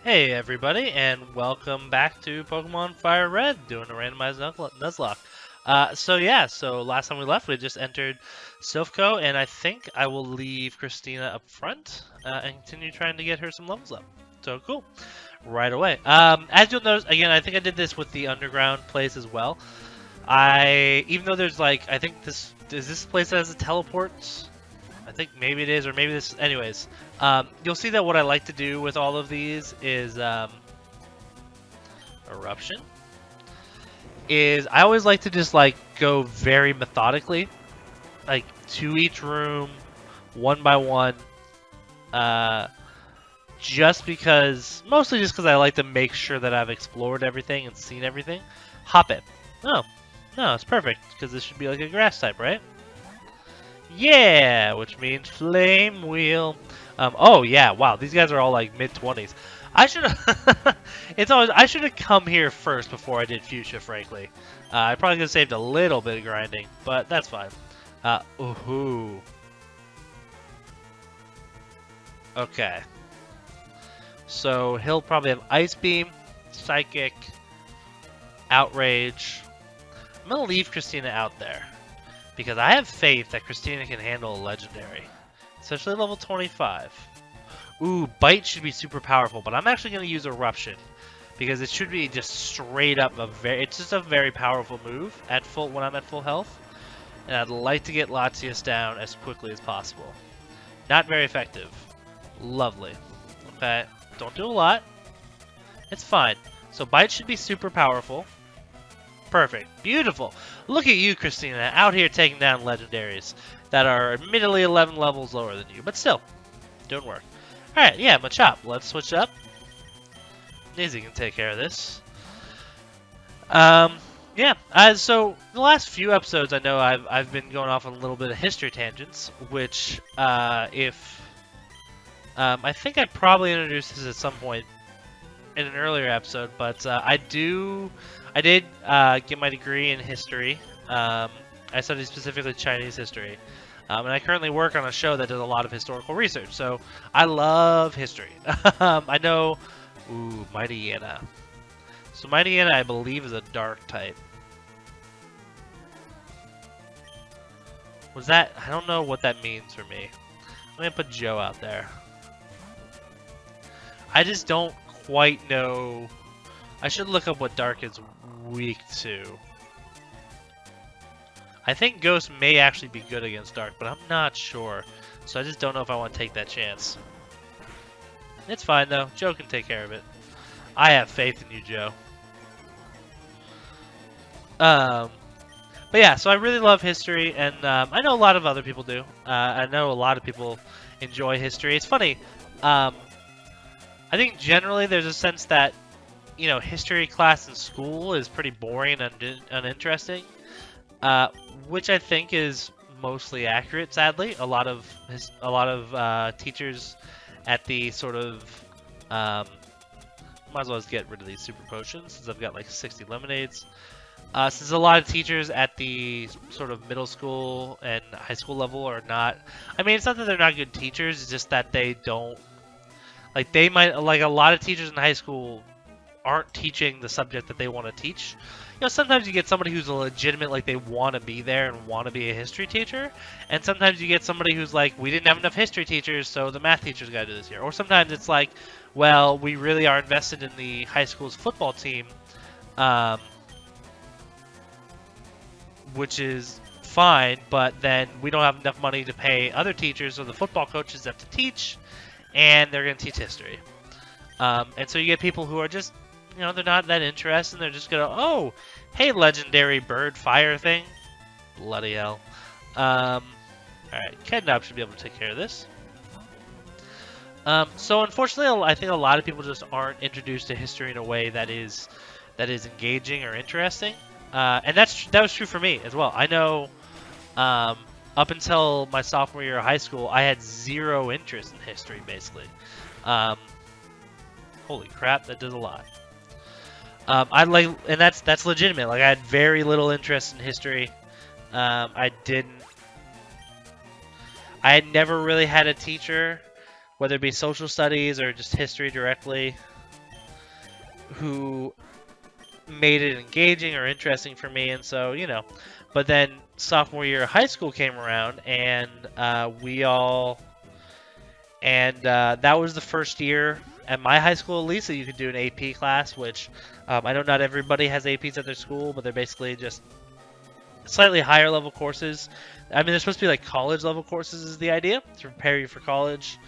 Hey everybody, and welcome back to Pokemon FireRed, doing a randomized Nuzlocke. So last time we left, we just entered Silphco, and I think I will leave Christina up front and continue trying to get her some levels up. So cool, right away. As you'll notice, again, I think I did this with the underground place as well. Even though there's like, I think this place that has a teleport? I think maybe it is, or maybe this. Anyways, you'll see that what I like to do with all of these is eruption. I always like to just like go very methodically, like to each room, one by one. Mostly just because I like to make sure that I've explored everything and seen everything. Hop it. Oh, no, it's perfect because this should be like a grass type, right? Yeah, which means flame wheel. Oh yeah, wow, these guys are all like mid-20s. I should have. I should have come here first before I did fuchsia. Frankly, I probably could have saved a little bit of grinding, but that's fine. Ooh. Okay. So he'll probably have ice beam, psychic, outrage. I'm gonna leave Christina out there, because I have faith that Christina can handle a legendary. Especially level 25. Ooh, Bite should be super powerful, but I'm actually going to use Eruption. Because it should be just straight up it's just a very powerful move when I'm at full health. And I'd like to get Latias down as quickly as possible. Not very effective. Lovely. Okay, don't do a lot. It's fine. So Bite should be super powerful. Perfect. Beautiful. Look at you, Christina, out here taking down legendaries that are admittedly 11 levels lower than you, but still, doing work. Alright, yeah, Machop. Let's switch up. Nizzy can take care of this. Yeah, so the last few episodes, I know I've been going off on a little bit of history tangents, which, I think I probably introduced this at some point in an earlier episode, but I did get my degree in history. I studied specifically Chinese history. And I currently work on a show that does a lot of historical research, so I love history. I know... Ooh, Mighty Yana. So Mighty Yana, I believe, is a dark type. Was that... I don't know what that means for me. I'm going to put Joe out there. I just don't quite know... I should look up what dark is weak to. I think Ghost may actually be good against Dark, but I'm not sure. So I just don't know if I want to take that chance. It's fine, though. Joe can take care of it. I have faith in you, Joe. But yeah, so I really love history, and I know a lot of other people do. I know a lot of people enjoy history. It's funny. I think generally there's a sense that, you know, history class in school is pretty boring and uninteresting. Which I think is mostly accurate. Sadly, a lot of teachers at the sort of might as well just get rid of these super potions since I've got like 60 lemonades. Since a lot of teachers at the sort of middle school and high school level are not. I mean, it's not that they're not good teachers. It's just that they don't like. They might like a lot of teachers in high school aren't teaching the subject that they want to teach. You know, sometimes you get somebody who's a legitimate, like they want to be there and want to be a history teacher, and sometimes you get somebody who's like, we didn't have enough history teachers, so the math teacher's got to do this here. Or sometimes it's like, well, we really are invested in the high school's football team, which is fine, but then we don't have enough money to pay other teachers, so the football coaches have to teach, and they're going to teach history. And so you get people who are just, you know, they're not that interested, and they're just gonna, oh, hey, legendary bird fire thing. Bloody hell. Alright, Kednop should be able to take care of this. So unfortunately, I think a lot of people just aren't introduced to history in a way that is engaging or interesting. And that was true for me as well. I know, up until my sophomore year of high school, I had zero interest in history, basically. Holy crap, that does a lot. And that's legitimate. Like I had very little interest in history. I had never really had a teacher, whether it be social studies or just history directly. who made it engaging or interesting for me, and so, you know. But then sophomore year of high school came around, and that was the first year at my high school, at least, that you could do an AP class, which I know not everybody has APs at their school, but they're basically just slightly higher level courses. I mean, they're supposed to be like college level courses is the idea, to prepare you for college.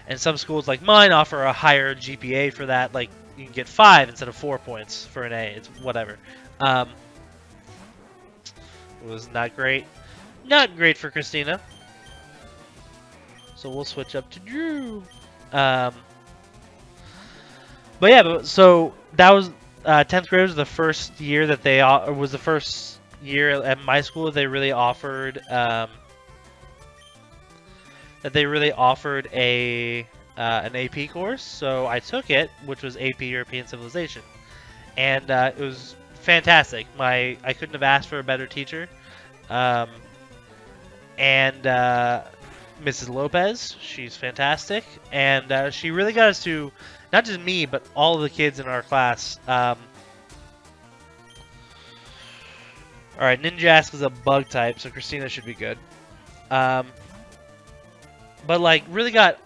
And some schools like mine offer a higher GPA for that. Like, you can get 5 instead of 4 points for an A. It's whatever. It was not great. Not great for Christina. So we'll switch up to Drew. But yeah, so that was 10th grade was the first year that they was the first year at my school they really offered an AP course. So I took it, which was AP European Civilization, and it was fantastic. I couldn't have asked for a better teacher. And Mrs. Lopez, she's fantastic, and she really got us to, not just me, but all of the kids in our class. Alright, Ninjask is a bug type, so Christina should be good. But like, really got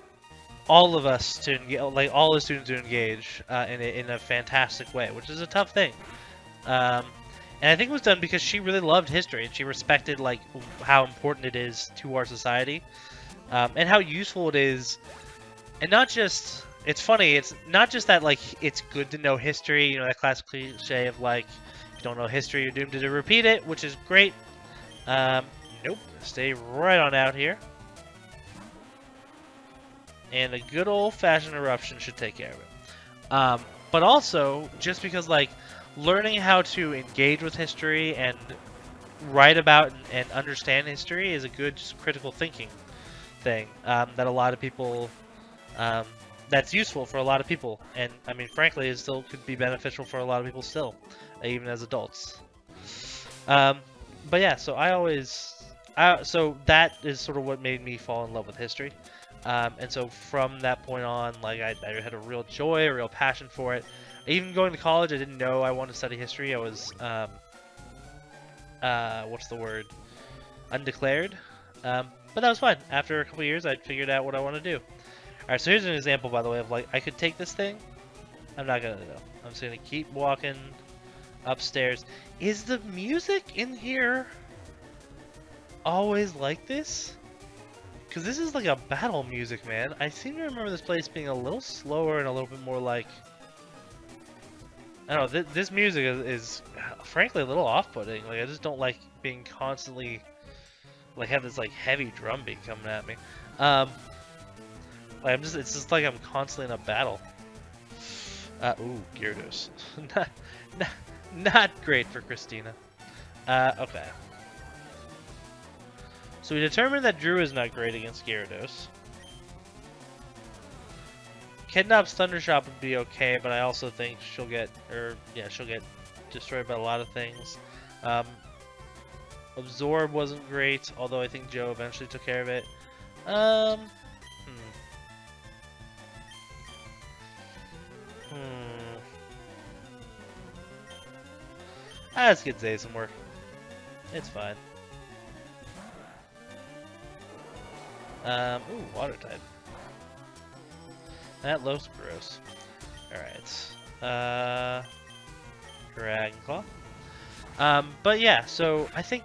all of us to, like, all the students to engage in a fantastic way, which is a tough thing. And I think it was done because she really loved history, and she respected, like, how important it is to our society, and how useful it is. And not just, it's funny, it's not just that, like, it's good to know history, you know, that classic cliche of, like, if you don't know history, you're doomed to repeat it, which is great. Nope, stay right on out here. And a good old-fashioned eruption should take care of it. But also, just because, like, learning how to engage with history and write about and understand history is a good just critical thinking thing that a lot of people, that's useful for a lot of people. And, I mean, frankly, it still could be beneficial for a lot of people still, even as adults. But yeah, so so that is sort of what made me fall in love with history. And so from that point on, like, I had a real joy, a real passion for it. Even going to college, I didn't know I wanted to study history. I was, what's the word? Undeclared. But that was fine. After a couple of years, I figured out what I want to do. Alright, so here's an example, by the way, of, like, I could take this thing. I'm not gonna, though. I'm just gonna keep walking upstairs. Is the music in here always like this? Because this is like a battle music, man. I seem to remember this place being a little slower and a little bit more like... I don't know, this music is frankly a little off-putting. Like, I just don't like being constantly, like, have this, like, heavy drum beat coming at me. Like, it's just like I'm constantly in a battle. Ooh, Gyarados. Not great for Christina. Okay. So we determined that Drew is not great against Gyarados. Kidnap's Thundershock would be okay, but I also think she'll get destroyed by a lot of things. Absorb wasn't great, although I think Joe eventually took care of it. Let's get Zay some work. It's fine. Ooh, water type. That looks gross. Alright. Dragon Claw. But yeah, so I think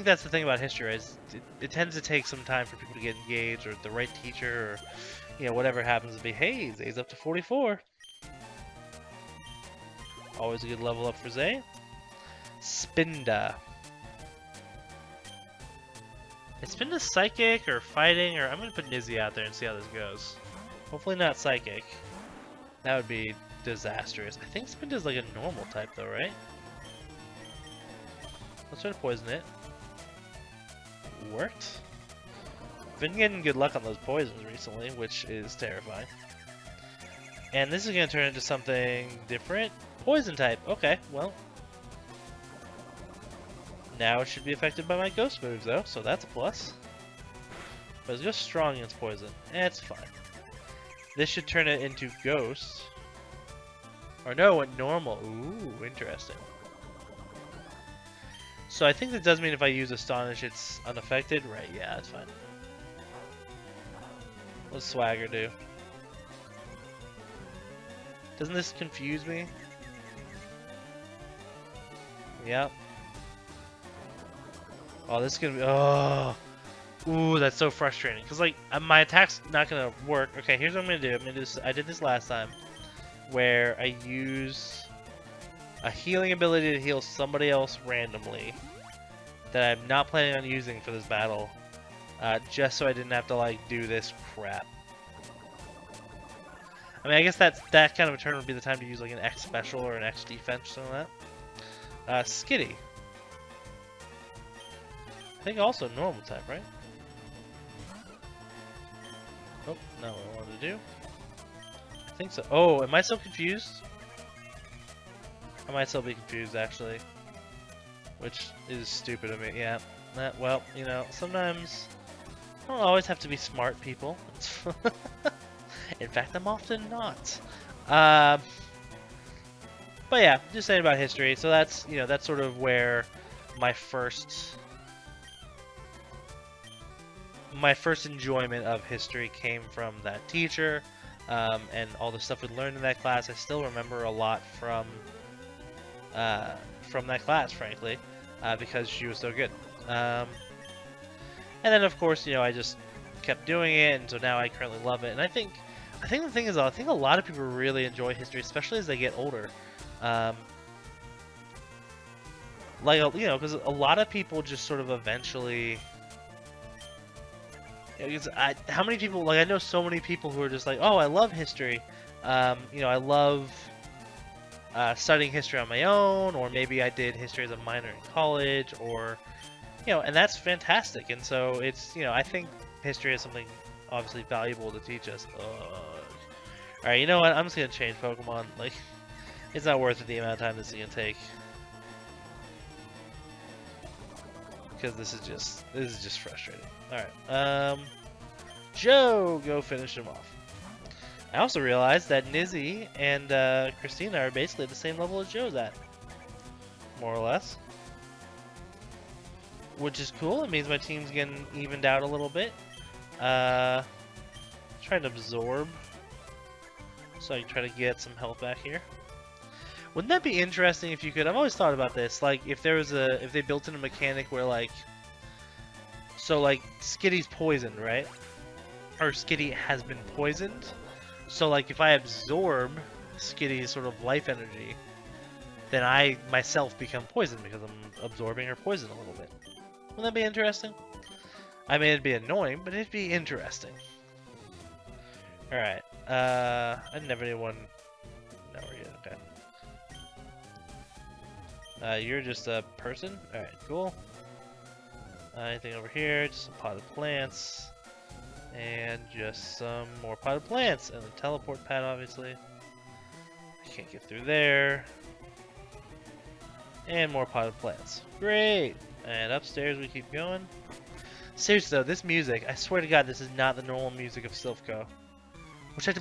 that's the thing about history, is it tends to take some time for people to get engaged, or the right teacher, or, you know, whatever happens to be. Hey, Zay's up to 44. Always a good level up for Zay. Spinda. Is Spinda psychic or fighting, or I'm gonna put Nizzy out there and see how this goes. Hopefully not psychic. That would be disastrous. I think Spinda's like a normal type though, right? Let's try to poison it. Worked. Been getting good luck on those poisons recently, which is terrifying. And this is gonna turn into something different. Poison type. Okay, well. Now it should be affected by my ghost moves though, so that's a plus. But it's just strong against poison. It's fine. This should turn it into ghost. Or no, what normal? Ooh, interesting. So I think that does mean if I use Astonish, it's unaffected? Right, yeah, that's fine. What's Swagger do? Doesn't this confuse me? Yep. Oh, this is gonna be... Oh! Ooh, that's so frustrating. Because, like, my attack's not gonna work. Okay, here's what I'm gonna do. I'm gonna do this. I did this last time. Where I use a healing ability to heal somebody else randomly. That I'm not planning on using for this battle. Just so I didn't have to, like, do this crap. I mean, I guess that kind of a turn would be the time to use, like, an X special or an X defense or something like that. Skitty. I think also normal type, right? Oh, not what I wanted to do. I think so. Oh, am I still confused? I might still be confused, actually. Which is stupid of me, yeah. Well, you know, sometimes I don't always have to be smart, people. In fact, I'm often not. But yeah, just saying about history. So that's, you know, that's sort of where my first enjoyment of history came from that teacher, and all the stuff we learned in that class. I still remember a lot from that class, frankly, because she was so good. And then, of course, you know, I just kept doing it, and so now I currently love it. And I think the thing is, I think a lot of people really enjoy history, especially as they get older. Like, you know, because a lot of people just sort of eventually. How many people, like, I know so many people who are just like, oh, I love history. You know, I love studying history on my own, or maybe I did history as a minor in college, or, you know, and that's fantastic. And so it's, you know, I think history is something obviously valuable to teach us. Alright, you know what? I'm just going to change Pokemon. Like, it's not worth it the amount of time this is going to take. Because this is just frustrating. Alright, Joe, go finish him off. I also realized that Nizzy and Christina are basically at the same level as Joe's at. More or less. Which is cool. It means my team's getting evened out a little bit. Trying to absorb. So I can try to get some health back here. Wouldn't that be interesting if you could... I've always thought about this. Like, if they built in a mechanic where, like... So, like, Skitty's poisoned, right? Or Skitty has been poisoned. So, like, if I absorb Skitty's sort of life energy, then I, myself, become poisoned because I'm absorbing her poison a little bit. Wouldn't that be interesting? I mean, it'd be annoying, but it'd be interesting. Alright. I didn't have anyone... No, we're good. Okay. You're just a person? Alright, cool. Anything over here? Just some potted plants. And just some more potted plants. And a teleport pad, obviously. I can't get through there. And more potted plants. Great! And upstairs we keep going. Seriously though, this music, I swear to God, this is not the normal music of Silphco.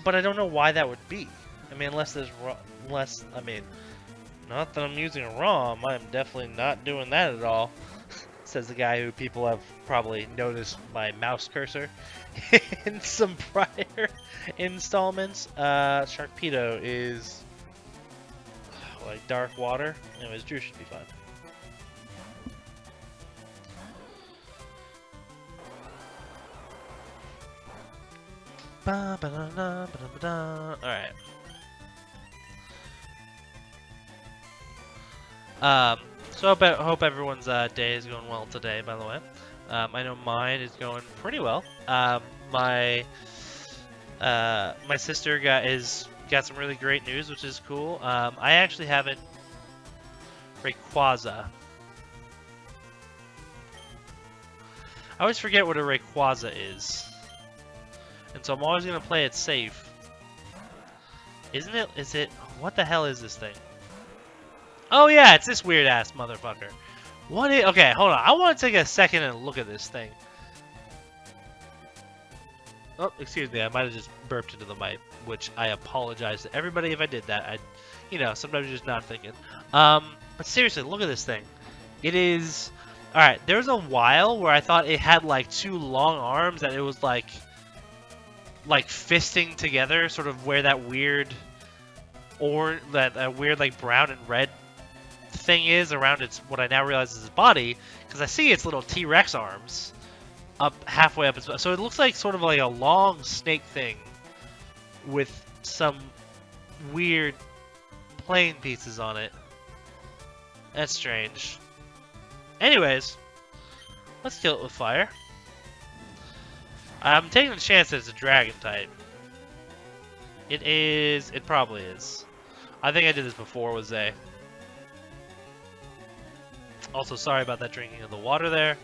But I don't know why that would be. I mean, not that I'm using a ROM, I'm definitely not doing that at all. Says the guy who people have probably noticed my mouse cursor in some prior installments. Sharpedo is like dark water. Anyways, Drew should be fine. Alright. So I hope everyone's day is going well today, by the way. I know mine is going pretty well. My sister got some really great news, which is cool. I actually haven't Rayquaza. I always forget what a Rayquaza is. And so I'm always going to play it safe. Isn't it? Is it? What the hell is this thing? Oh yeah, it's this weird ass motherfucker. What is... Okay, hold on. I want to take a second and look at this thing. Oh, excuse me, I might have just burped into the mic, which I apologize to everybody if I did that. Sometimes you're just not thinking. But seriously, look at this thing. It is... Alright, there was a while where I thought it had, like, 2 long arms that it was, like fisting together, sort of where that weird... or that weird, like, brown and red thing is around its... what I now realize is its body, because I see its little T-Rex arms up halfway up its butt. So it looks like sort of like a long snake thing with some weird plane pieces on it. That's strange. Anyways, let's kill it with fire. I'm taking a chance that it's a dragon type. It is. It probably is. I think I did this before with Zay. Also, sorry about that drinking of the water there.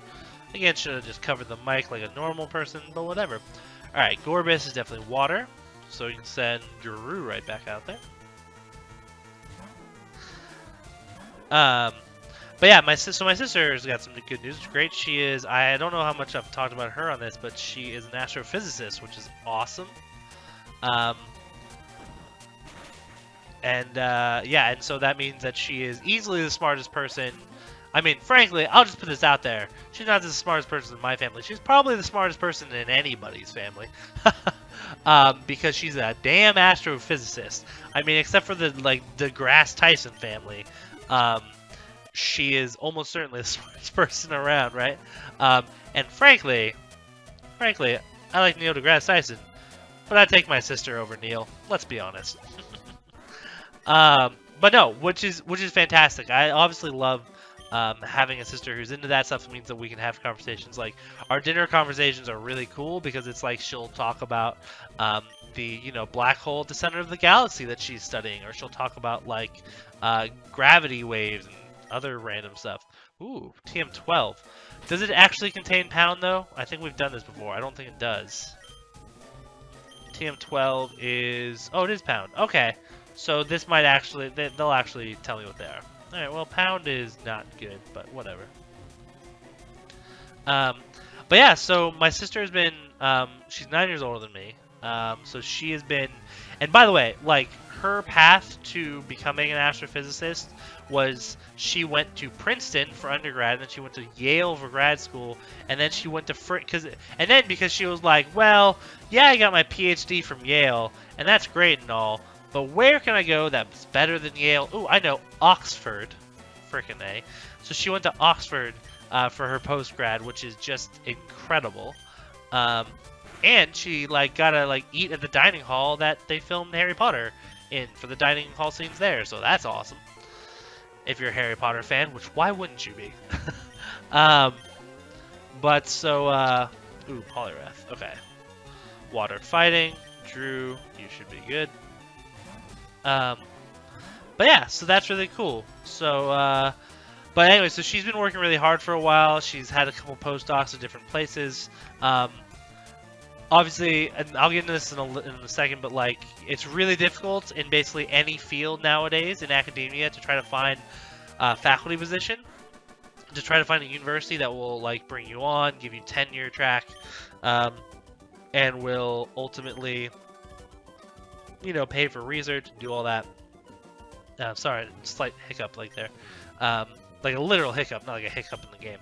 Again, should have just covered the mic like a normal person, but whatever. Alright, Gorbis is definitely water, so you can send Drew right back out there. But yeah, my sister's got some good news. It's great. She is, I don't know how much I've talked about her on this, but she is an astrophysicist, which is awesome. And so that means that she is easily the smartest person. I mean, frankly, I'll just put this out there. She's not the smartest person in my family. She's probably the smartest person in anybody's family. Because she's a damn astrophysicist. I mean, except for the DeGrasse Tyson family. She is almost certainly the smartest person around, right? And frankly, I like Neil deGrasse Tyson. But I'd take my sister over Neil. Let's be honest. But no, which is fantastic. I obviously love having a sister who's into that stuff. It means that we can have conversations. Like, our dinner conversations are really cool because it's like she'll talk about the black hole at the center of the galaxy that she's studying, or she'll talk about like gravity waves and other random stuff. Ooh, TM12. Does it actually contain pound though? I think we've done this before. I don't think it does. TM12 is... oh, it is pound. Okay. So this might actually... they'll actually tell me what they are. Alright, well, pound is not good, but whatever. But yeah, so my sister has been... she's 9 years older than me. So she has been... and by the way, like, her path to becoming an astrophysicist was she went to Princeton for undergrad, and then she went to Yale for grad school, and then she went to because she was like, well, yeah, I got my PhD from Yale, and that's great and all, but where can I go that's better than Yale? Ooh, I know, Oxford. Frickin' A. So she went to Oxford for her postgrad, which is just incredible. And she got to eat at the dining hall that they filmed Harry Potter in for the dining hall scenes there. So that's awesome. If you're a Harry Potter fan, which why wouldn't you be? But so ooh, Polyrath. Okay. Water fighting. Drew, you should be good. But yeah, so that's really cool. So but anyway, so she's been working really hard for a while. She's had a couple postdocs at different places. Obviously, and I'll get into this in a second, but it's really difficult in basically any field nowadays in academia to try to find a faculty position, to try to find a university that will bring you on, give you tenure track, and will ultimately, pay for research and do all that. Sorry, slight hiccup there, like a literal hiccup, not like a hiccup in the game.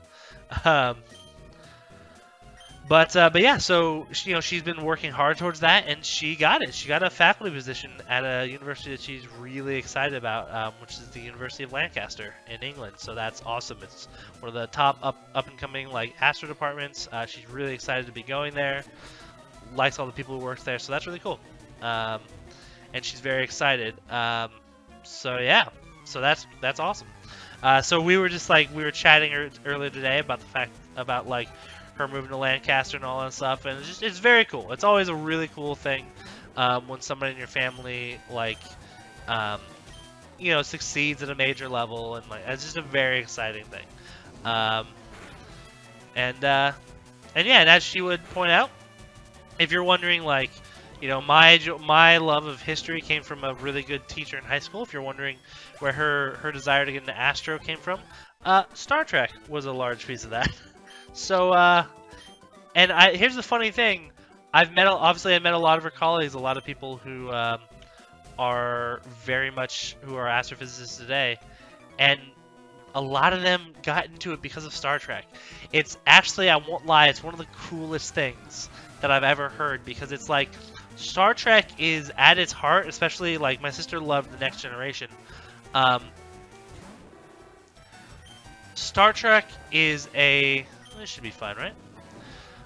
But yeah, so she's been working hard towards that, and she got it. She got a faculty position at a university that she's really excited about, which is the University of Lancaster in England. So that's awesome. It's one of the top up and coming astro departments. She's really excited to be going there. Likes all the people who work there, so that's really cool. And she's very excited. So yeah, so that's awesome. So we were just we were chatting earlier today about the fact about her moving to Lancaster and all that stuff, and it's very cool. It's always a really cool thing when somebody in your family succeeds at a major level, and it's just a very exciting thing. And yeah, and as she would point out, if you're wondering my love of history came from a really good teacher in high school. If you're wondering where her desire to get into astro came from, Star Trek was a large piece of that. So, here's the funny thing. obviously I met a lot of her colleagues, a lot of people who are who are astrophysicists today, and a lot of them got into it because of Star Trek. It's actually, I won't lie, it's one of the coolest things that I've ever heard, because it's like Star Trek is at its heart, especially like my sister loved The Next Generation. Star Trek is this should be fun, right?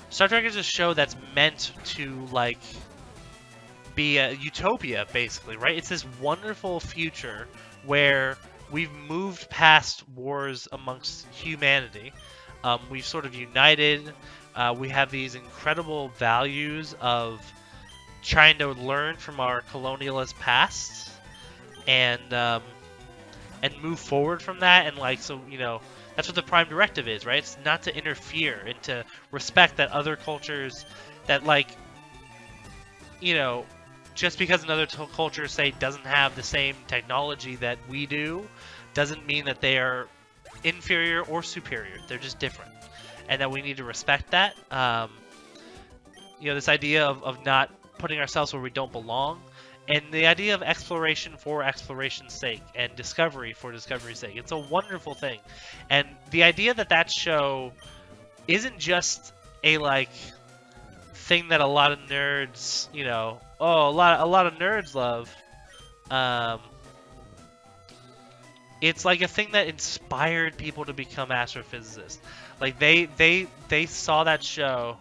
Star Trek is a show that's meant to like be a utopia, basically, right? It's this wonderful future where we've moved past wars amongst humanity. We've sort of united. We have these incredible values of trying to learn from our colonialist past and move forward from that. And like, so, you know, that's what the Prime Directive is, right? It's not to interfere and to respect that other cultures, that like, you know, just because another culture, say, doesn't have the same technology that we do, doesn't mean that they are inferior or superior. They're just different, and that we need to respect that. You know, this idea of not putting ourselves where we don't belong, and the idea of exploration for exploration's sake and discovery for discovery's sake. It's a wonderful thing, and the idea that that show isn't just a like thing that a lot of nerds, you know, a lot of nerds love. It's like a thing that inspired people to become astrophysicists. Like they saw that show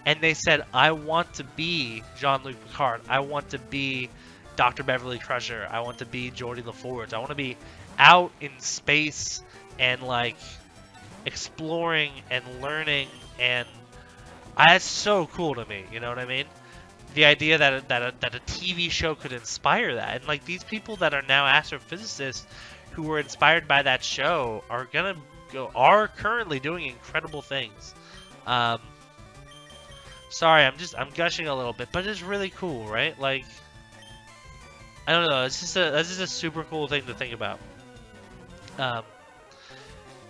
and they said, I want to be Jean-Luc Picard. I want to be Dr. Beverly Crusher. I want to be Geordi LaForge. I want to be out in space and like exploring and learning, and that's so cool to me. You know what I mean? The idea that a TV show could inspire that, and like these people that are now astrophysicists who were inspired by that show are currently doing incredible things. Sorry, I'm gushing a little bit, but it's really cool, right? Like, I don't know, it's just a super cool thing to think about. And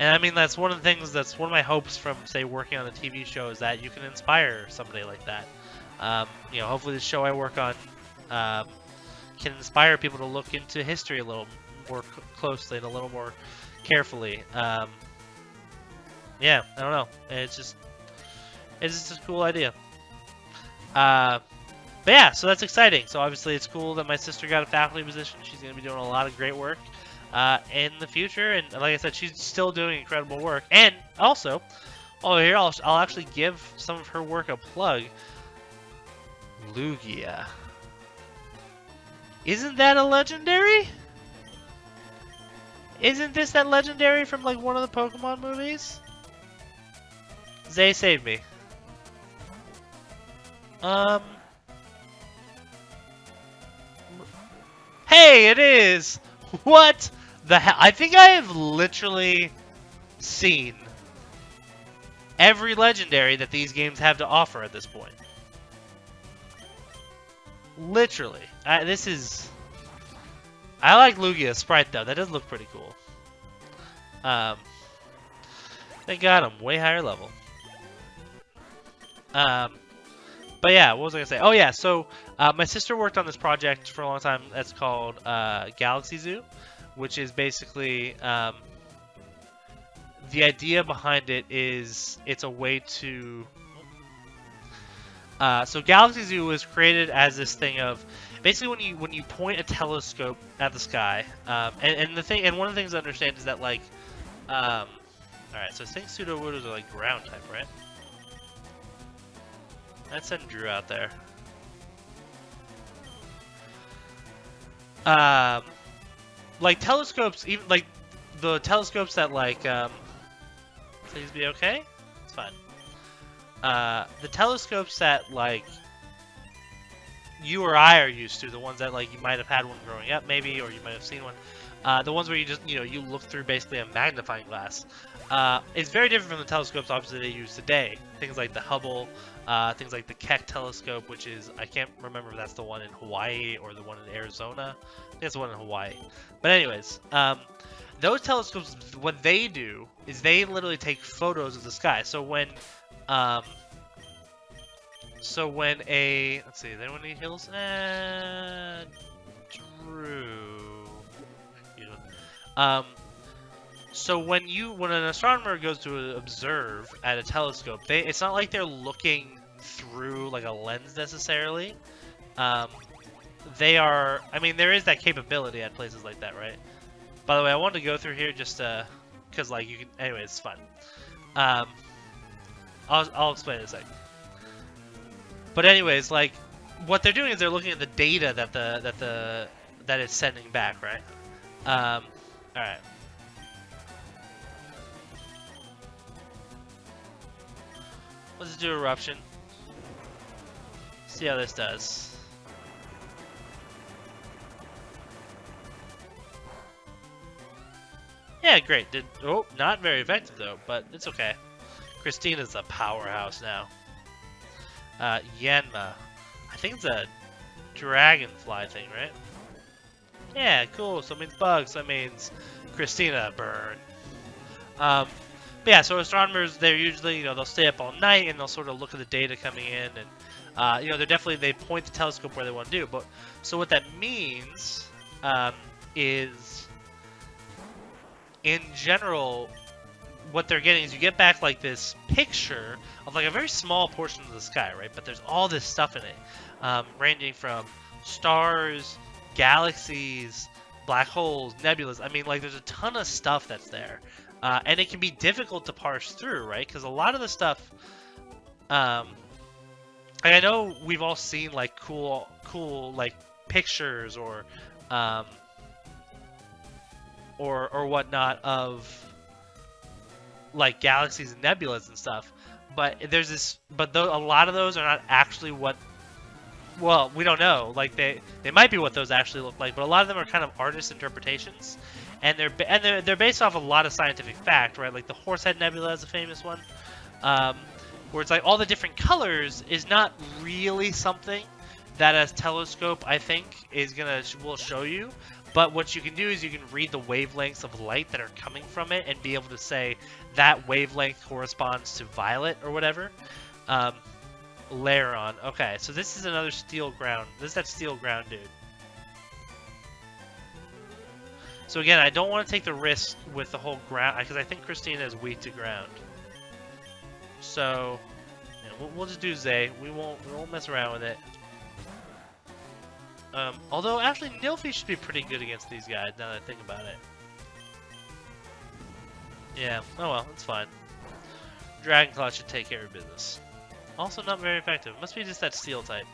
I mean, that's one of the things, that's one of my hopes from, say, working on a TV show, is that you can inspire somebody like that. You know, hopefully the show I work on can inspire people to look into history a little more closely and a little more carefully. Yeah, I don't know. It's just a cool idea. But yeah, so that's exciting. So obviously it's cool that my sister got a faculty position. She's going to be doing a lot of great work in the future. And like I said, she's still doing incredible work. And also, here I'll actually give some of her work a plug. Lugia. Isn't that a legendary? Isn't this that legendary from like one of the Pokemon movies? Zay saved me. Hey, it is! What the hell? I think I have literally seen every legendary that these games have to offer at this point. Literally. I like Lugia's sprite though. That does look pretty cool. They got him way higher level. But yeah, what was I gonna say? Oh yeah, so my sister worked on this project for a long time. That's called Galaxy Zoo, which is basically the idea behind it is it's a way to. So Galaxy Zoo was created as this thing of basically when you point a telescope at the sky, and one of the things to understand is that like, all right, so I think pseudo-wooders are like ground type, right? Let's send Drew out there. Like telescopes, even like the telescopes that like, please be okay. It's fine. The telescopes that like you or I are used to, the ones that like you might have had one growing up, maybe, or you might have seen one. The ones where you just you look through basically a magnifying glass. It's very different from the telescopes obviously they use today. Things like the Hubble, things like the Keck telescope, which is, I can't remember if that's the one in Hawaii or the one in Arizona. I think it's the one in Hawaii. But anyways, those telescopes, what they do is they literally take photos of the sky. So when So when a, let's see, then when he heals, true. So when an astronomer goes to observe at a telescope, it's not like they're looking through like a lens necessarily. They are, I mean, there is that capability at places like that, right? By the way, I wanted to go through here just because like you can, anyway, it's fun. I'll explain it in a second. But anyways, like what they're doing is they're looking at the data that it's sending back, right? All right. Let's do eruption. See how this does. Yeah, great. Not very effective though, but it's okay. Christina's a powerhouse now. Yanma. I think it's a dragonfly thing, right? Yeah, cool. So it means bugs. That means Christina burn. But yeah, so astronomers, they're usually, they'll stay up all night and they'll sort of look at the data coming in, and they point the telescope where they want to do. But so what that means is, in general, what they're getting is you get back like this picture of like a very small portion of the sky, right? But there's all this stuff in it, ranging from stars, galaxies, black holes, nebulas. I mean, like there's a ton of stuff that's there, and it can be difficult to parse through, right? Because a lot of the stuff, like I know we've all seen like cool like pictures or whatnot of like galaxies and nebulas and stuff, but a lot of those are not actually what. Well, we don't know. Like they might be what those actually look like, but a lot of them are kind of artist interpretations, and they're based off a lot of scientific fact, right? Like the Horsehead Nebula is a famous one, where it's like all the different colors is not really something that a telescope, I think, will show you. But what you can do is you can read the wavelengths of light that are coming from it and be able to say that wavelength corresponds to violet or whatever. Layer on. Okay, so this is another steel ground. This is that steel ground dude. So again, I don't want to take the risk with the whole ground because I think Christina is weak to ground. So yeah, we'll just do Zay. We won't mess around with it. Although actually Nilfi should be pretty good against these guys now that I think about it. Yeah. Oh well, it's fine. Dragonclaw should take care of business. Also not very effective. Must be just that steel type.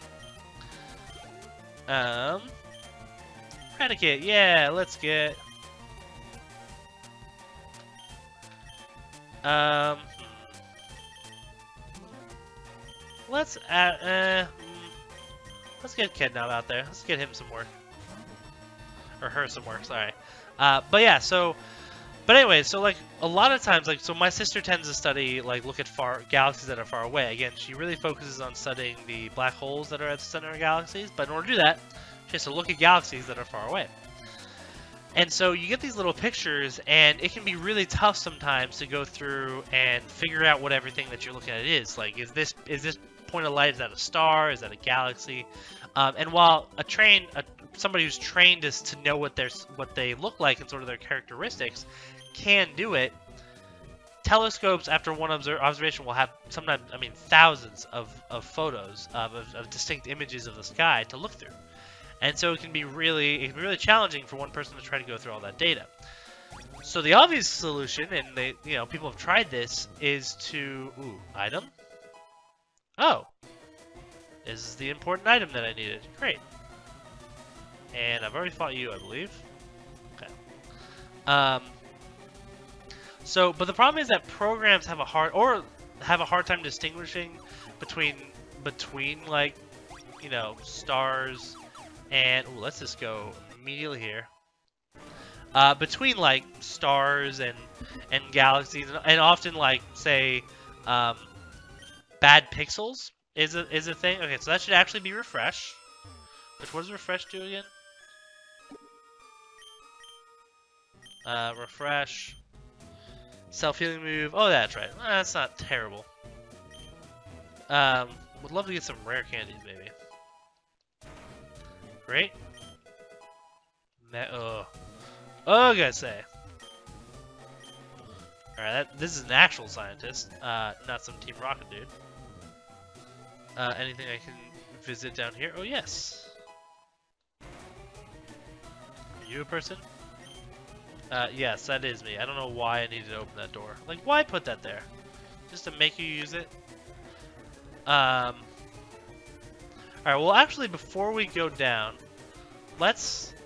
Predicate. Yeah, let's get. Let's get Kidnap out there. Let's get him some work. Or her some work, sorry. But yeah, so. But anyway, so like a lot of times, like so my sister tends to study, like look at galaxies that are far away. Again, she really focuses on studying the black holes that are at the center of galaxies. But in order to do that, she has to look at galaxies that are far away. And so you get these little pictures, and it can be really tough sometimes to go through and figure out what everything that you're looking at is. Like, is this point of light, is that a star? Is that a galaxy? And while somebody who's trained is to know what they look like and sort of their characteristics can do it, telescopes after one observation will have sometimes, I mean, thousands of photos of distinct images of the sky to look through. And so it can be really challenging for one person to try to go through all that data. So the obvious solution, and people have tried this, is to item. Oh, this is the important item that I needed. Great. And I've already fought you, I believe. Okay. But the problem is that programs have a hard time distinguishing between like, stars and let's just go immediately here. Between like stars and galaxies and often like say bad pixels is a thing. Okay, so that should actually be refresh. What does refresh do again? Refresh. Self-healing move. Oh, that's right. That's not terrible. Would love to get some rare candies, maybe. Great. Oh, I gotta say. Alright, this is an actual scientist, not some Team Rocket dude. Anything I can visit down here? Oh, yes. Are you a person? Yes, that is me. I don't know why I needed to open that door. Like, why put that there? Just to make you use it? Alright, well, actually, before we go down, I'm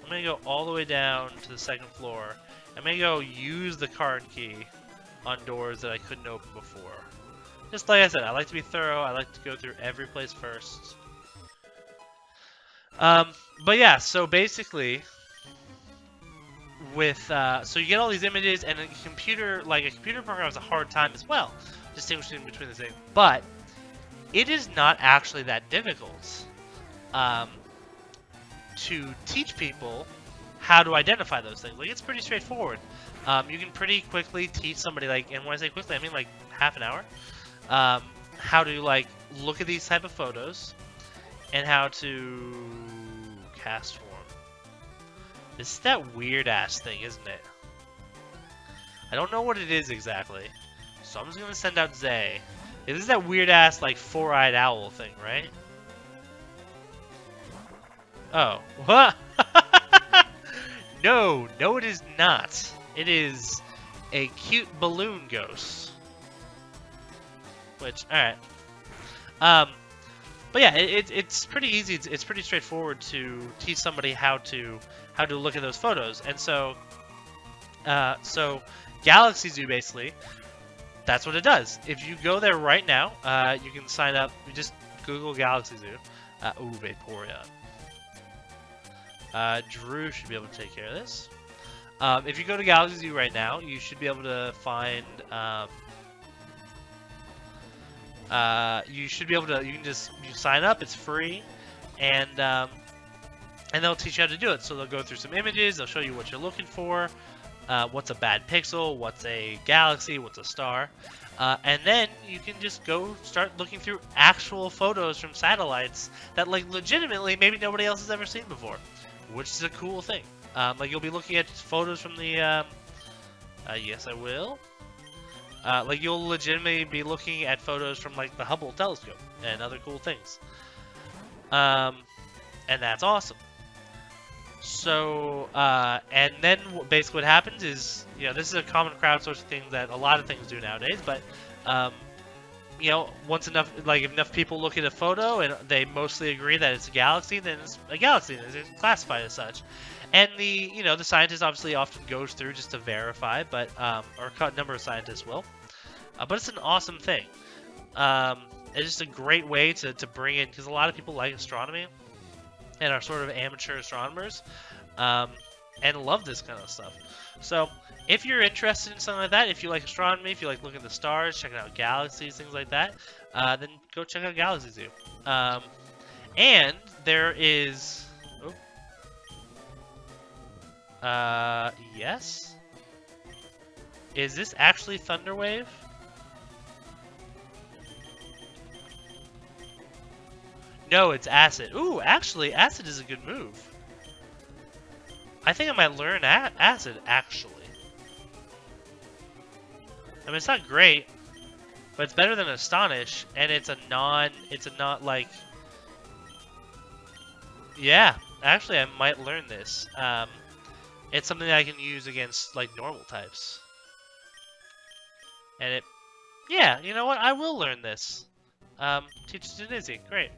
gonna go all the way down to the second floor. I'm gonna go use the card key on doors that I couldn't open before. Just like I said, I like to be thorough. I like to go through every place first. But yeah, so basically, so you get all these images, and a computer program has a hard time as well distinguishing between the things. But it is not actually that difficult to teach people how to identify those things. Like, it's pretty straightforward. You can pretty quickly teach somebody, like, and when I say quickly, I mean like half an hour, how to like look at these type of photos and how to cast form. This is that weird ass thing, isn't it? I don't know what it is exactly, so I'm just gonna send out Zay. This is that weird ass like four-eyed owl thing, right? Oh, what? No, it is not. It is a cute balloon ghost. Which, alright. But yeah, it's pretty easy. It's pretty straightforward to teach somebody how to look at those photos. And so, Galaxy Zoo basically, that's what it does. If you go there right now, you can sign up. You just Google Galaxy Zoo. Ooh, Vaporeon. Drew should be able to take care of this. If you go to Galaxy Zoo right now, you should be able to find. You should be able to. You sign up. It's free, and they'll teach you how to do it. So they'll go through some images. They'll show you what you're looking for. What's a bad pixel? What's a galaxy? What's a star? And then you can just go start looking through actual photos from satellites that, like, legitimately maybe nobody else has ever seen before, which is a cool thing. Like, you'll be looking at photos from the, yes, I will. Like, you'll legitimately be looking at photos from, like, the Hubble telescope and other cool things. And that's awesome. So, and then basically what happens is, you know, this is a common crowdsourcing thing that a lot of things do nowadays, but, you know, once enough, like, if enough people look at a photo and they mostly agree that it's a galaxy, then it's a galaxy, and it's classified as such. And the scientist obviously often goes through just to verify, but, or a number of scientists will. But it's an awesome thing. It's just a great way to bring in, because a lot of people like astronomy and are sort of amateur astronomers, and love this kind of stuff. So if you're interested in something like that, if you like astronomy, if you like looking at the stars, checking out galaxies, things like that, then go check out Galaxy Zoo. And there is... yes? Is this actually Thunderwave? No, it's Acid. Ooh, actually, Acid is a good move. I think I might learn Acid, actually. I mean, it's not great, but it's better than Astonish, and it's not like... Yeah, actually, I might learn this. It's something that I can use against, like, normal types. And yeah, you know what? I will learn this. Teach it to Nizzy. Great.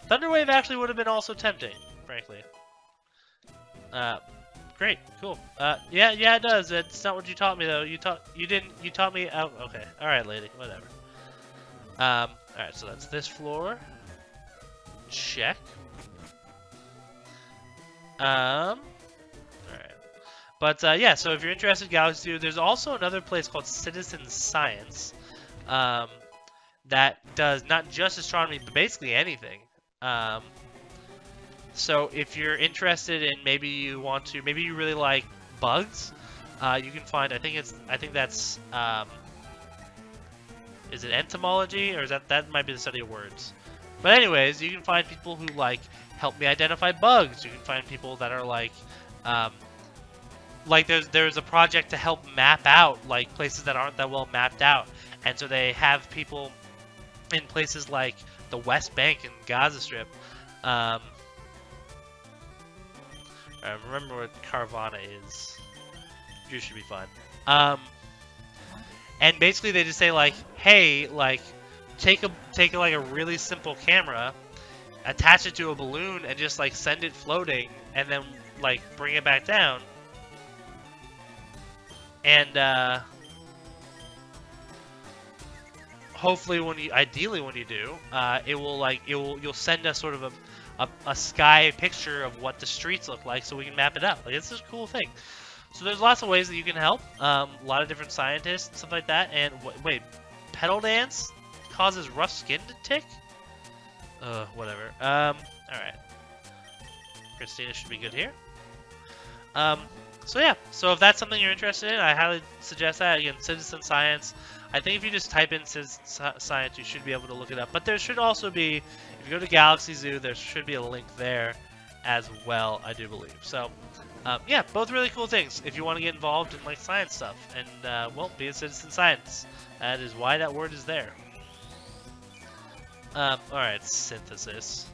Thunderwave actually would have been also tempting, frankly. Great, cool. Yeah, it does. It's not what you taught me, though. You taught me. Oh, okay. All right, lady. Whatever. All right. So that's this floor. Check. All right. But yeah. So if you're interested in Galaxy Zoo, there's also another place called Citizen Science, that does not just astronomy, but basically anything. So if you're interested in, maybe you really like bugs, you can find, I think that's is it entomology, or is that might be the study of words? But anyways, you can find people who like help me identify bugs. You can find people that are like there's a project to help map out like places that aren't that well mapped out, and so they have people in places like the West Bank and Gaza Strip. I remember what Carvana is. You should be fun. And basically they just say like, hey, like take like a really simple camera, attach it to a balloon, and just like send it floating, and then like bring it back down. And hopefully ideally when you do, you'll send us sort of a sky picture of what the streets look like, so we can map it out. Like, it's just a cool thing. So there's lots of ways that you can help. A lot of different scientists, stuff like that. And wait, pedal dance causes rough skin to tick? Whatever. All right. Christina should be good here. So yeah. So if that's something you're interested in, I highly suggest that. Again, citizen science. I think if you just type in citizen science, you should be able to look it up. But there should also be, if you go to Galaxy Zoo, there should be a link there as well, I do believe. So, yeah, both really cool things if you want to get involved in like science stuff and well, be a citizen science. That is why that word is there. All right, synthesis.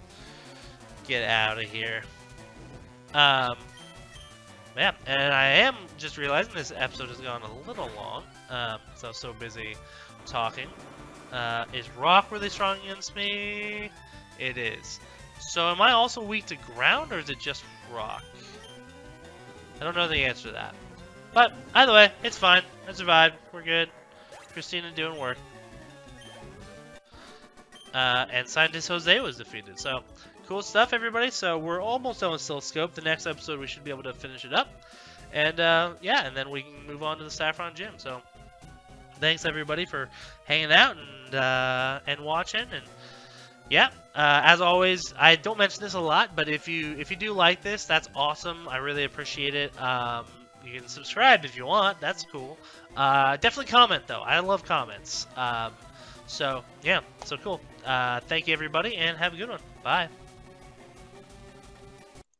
Get out of here. Yeah, and I am just realizing this episode has gone a little long, because I was so busy talking. Is rock really strong against me? It is. So am I also weak to ground, or is it just rock? I don't know the answer to that. But either way, it's fine. I survived. We're good. Christina doing work. And Scientist Jose was defeated. So cool stuff, everybody. So we're almost done with Silkscope. The next episode we should be able to finish it up. And yeah, and then we can move on to the Saffron Gym. So thanks everybody for hanging out and watching. And yeah, as always, I don't mention this a lot, but if you do like this, that's awesome. I really appreciate it. You can subscribe if you want. That's cool. Definitely comment though. I love comments. So yeah, so cool. Thank you everybody, and have a good one. Bye.